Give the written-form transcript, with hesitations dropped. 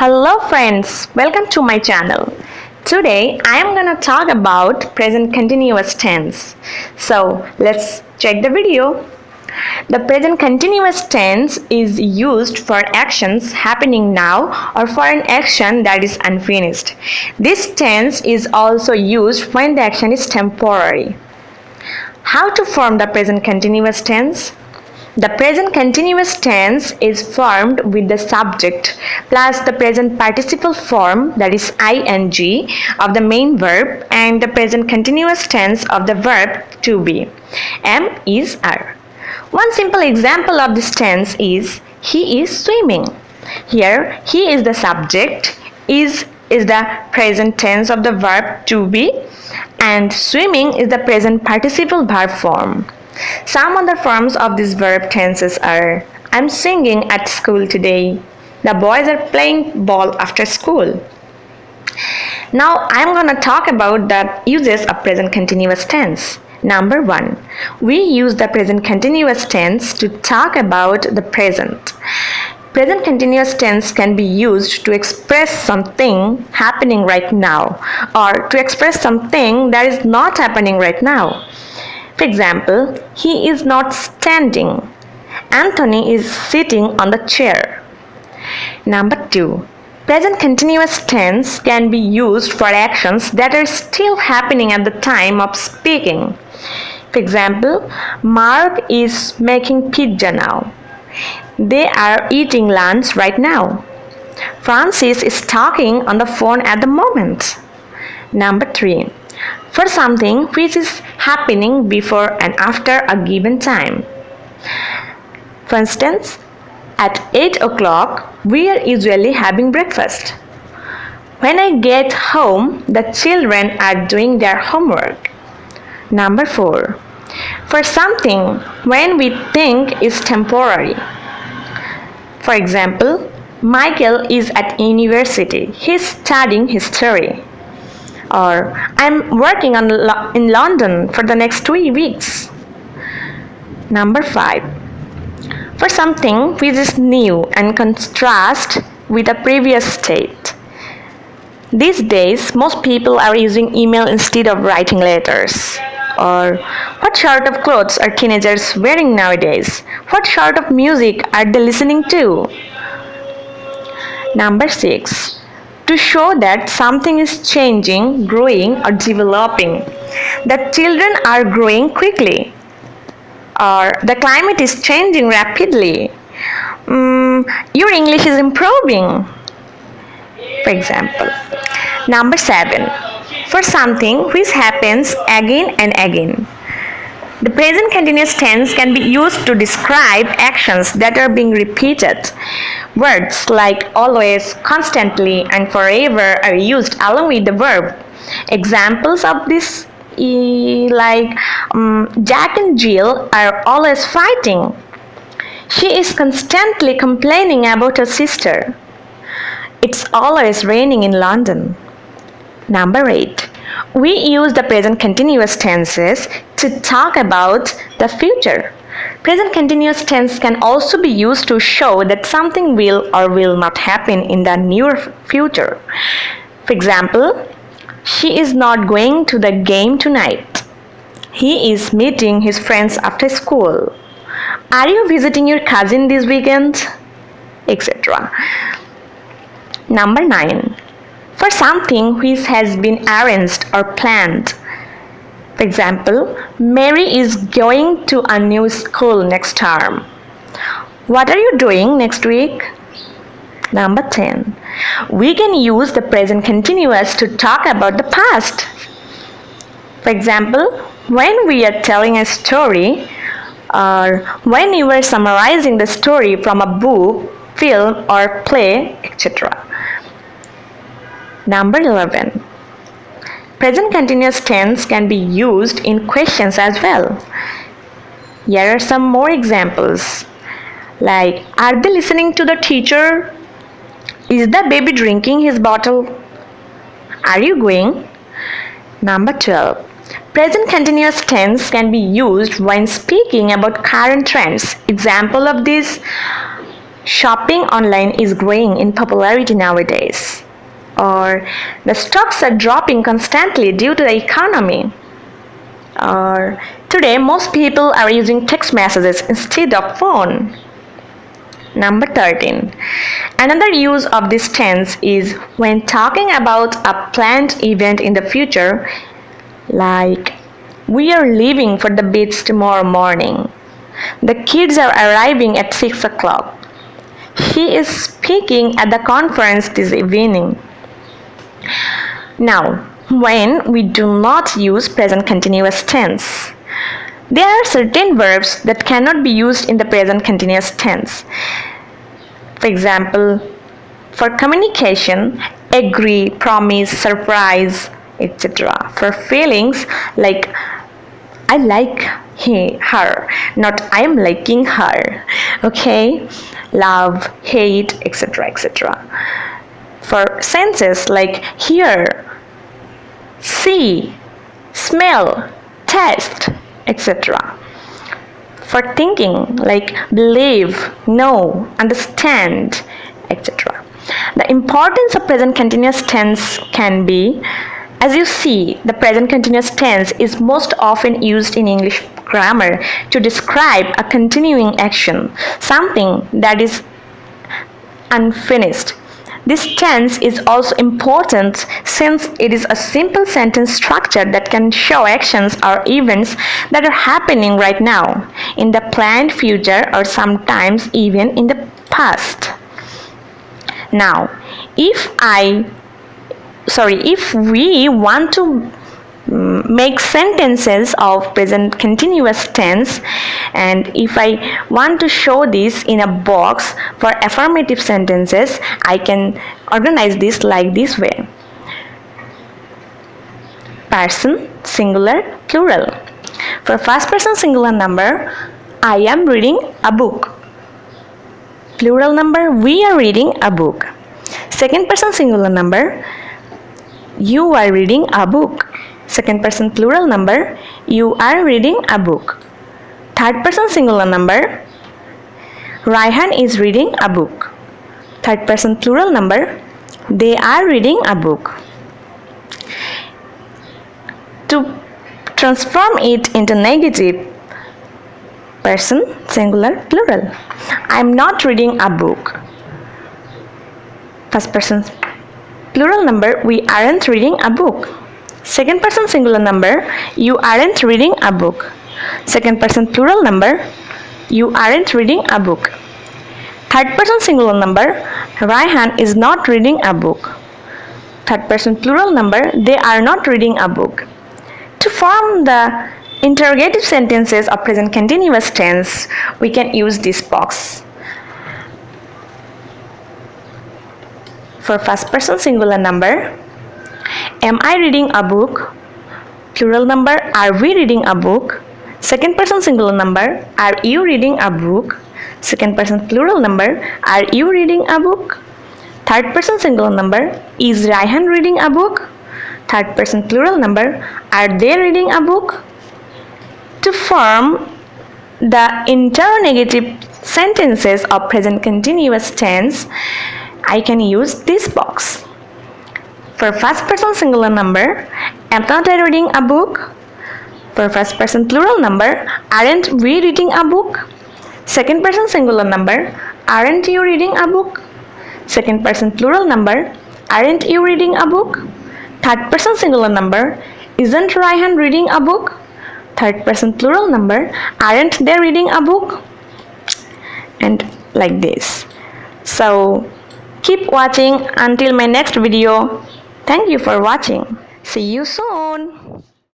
Hello friends, welcome to my channel. Today I am gonna talk about present continuous tense. So let's check the video. The present continuous tense is used for actions happening now or for an action that is unfinished. This tense is also used when the action is temporary. How to form the present continuous tense? The present continuous tense is formed with the subject plus the present participle form, that is ing, of the main verb and the present continuous tense of the verb to be. Am, is, are. One simple example of this tense is he is swimming. Here he is the subject, is the present tense of the verb to be, and swimming is the present participle verb form. Some other forms of these verb tenses are I'm singing at school today. The boys are playing ball after school. Now I'm going to talk about the uses of present continuous tense. Number 1. We use the present continuous tense to talk about the present. Present continuous tense can be used to express something happening right now or to express something that is not happening right now. For example, he is not standing. Anthony is sitting on the chair. Number 2. Present continuous tense can be used for actions that are still happening at the time of speaking. For example, Mark is making pizza now. They are eating lunch right now. Francis is talking on the phone at the moment. Number 3. For something which is happening before and after a given time. For instance, at 8 o'clock, we are usually having breakfast. When I get home, the children are doing their homework. Number 4. For something when we think is temporary. For example, Michael is at university. He is studying history. Or I'm working in London for the next 2 weeks. Number 5. For something which is new and contrast with a previous state. These days, most people are using email instead of writing letters. Or what sort of clothes are teenagers wearing nowadays? What sort of music are they listening to? Number 6. To show that something is changing, growing or developing. The children are growing quickly. Or the climate is changing rapidly. Your English is improving. For example. Number 7. For something which happens again and again. The present continuous tense can be used to describe actions that are being repeated. Words like always, constantly, and forever are used along with the verb. Examples of this like Jack and Jill are always fighting. She is constantly complaining about her sister. It's always raining in London. Number 8. We use the present continuous tenses to talk about the future. Present continuous tense can also be used to show that something will or will not happen in the near future. For example, she is not going to the game tonight. He is meeting his friends after school. Are you visiting your cousin this weekend? Etc. Number 9. For something which has been arranged or planned. For example, Mary is going to a new school next term. What are you doing next week? Number 10. We can use the present continuous to talk about the past. For example, when we are telling a story or when you are summarizing the story from a book, film or play, etc. Number 11. Present continuous tense can be used in questions as well. Here are some more examples. Like, are they listening to the teacher? Is the baby drinking his bottle? Are you going? Number 12. Present continuous tense can be used when speaking about current trends. Example of this: shopping online is growing in popularity nowadays. Or the stocks are dropping constantly due to the economy. Or today most people are using text messages instead of phone. Number 13. Another use of this tense is when talking about a planned event in the future, like we are leaving for the beach tomorrow morning. The kids are arriving at 6 o'clock. He is speaking at the conference this evening. Now, when we do not use present continuous tense, there are certain verbs that cannot be used in the present continuous tense. For example, for communication, agree, promise, surprise, etc. For feelings, like I like her, not I am liking her. Okay, love, hate, etc. etc. For senses, like hear, see, smell, taste, etc. For thinking, like believe, know, understand, etc. The importance of present continuous tense can be, as you see, the present continuous tense is most often used in English grammar to describe a continuing action, something that is unfinished. This tense is also important since it is a simple sentence structure that can show actions or events that are happening right now, in the planned future, or sometimes even in the past. Now, if we want to make sentences of present continuous tense, and if I want to show this in a box for affirmative sentences, I can organize this like this way: person, singular, plural. For first person singular number, I am reading a book. Plural number, we are reading a book. Second person singular number, you are reading a book. Second person plural number, you are reading a book. Third person singular number, Raihan is reading a book. Third person plural number, they are reading a book. To transform it into negative, person singular plural, I am not reading a book. First person plural number, we aren't reading a book. Second person singular number, you aren't reading a book. Second person plural number, you aren't reading a book. Third person singular number, Raihan is not reading a book. Third person plural number, they are not reading a book. To form the interrogative sentences of present continuous tense, we can use this box. For first person singular number, am I reading a book? Plural number, are we reading a book? Second person singular number, are you reading a book? Second person plural number, are you reading a book? Third person singular number, is Raihan reading a book? Third person plural number, are they reading a book? To form the interrogative sentences of present continuous tense, I can use this box. For first person singular number, am not I reading a book? For first person plural number, aren't we reading a book? Second person singular number, aren't you reading a book? Second person plural number, aren't you reading a book? Third person singular number, isn't Raihan reading a book? Third person plural number, aren't they reading a book? And like this. So keep watching until my next video. Thank you for watching. See you soon.